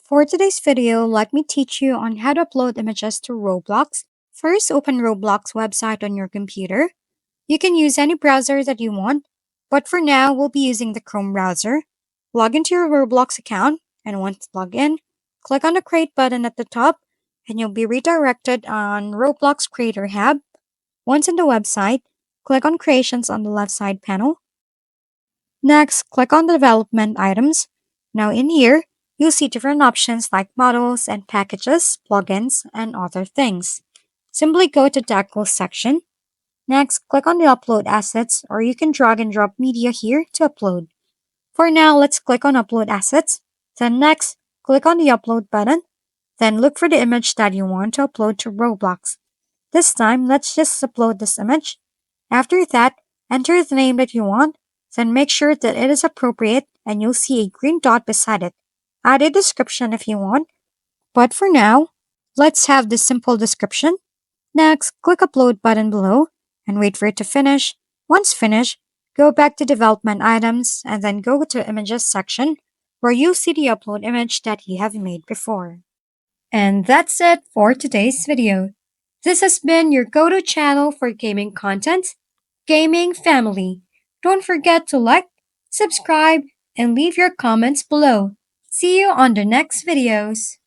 For today's video, let me teach you on how to upload images to Roblox. First, open Roblox website on your computer. You can use any browser that you want, but for now, we'll be using the Chrome browser. Log into your Roblox account, and once logged in, click on the Create button at the top, and you'll be redirected on Roblox Creator Hub. Once on the website, click on Creations on the left side panel. Next, click on the development items. Now in here, you'll see different options like models and packages, plugins, and other things. Simply go to decals section. Next, click on the upload assets, or you can drag and drop media here to upload. For now, let's click on upload assets. Then next, click on the upload button. Then look for the image that you want to upload to Roblox. This time, let's just upload this image. After that, enter the name that you want, then make sure that it is appropriate and you'll see a green dot beside it. Add a description if you want, but for now, let's have this simple description. Next, click Upload button below and wait for it to finish. Once finished, go back to Development Items and then go to Images section where you'll see the upload image that you have made before. And that's it for today's video. This has been your go-to channel for gaming content, Gaming Family. Don't forget to like, subscribe, and leave your comments below. See you on the next videos.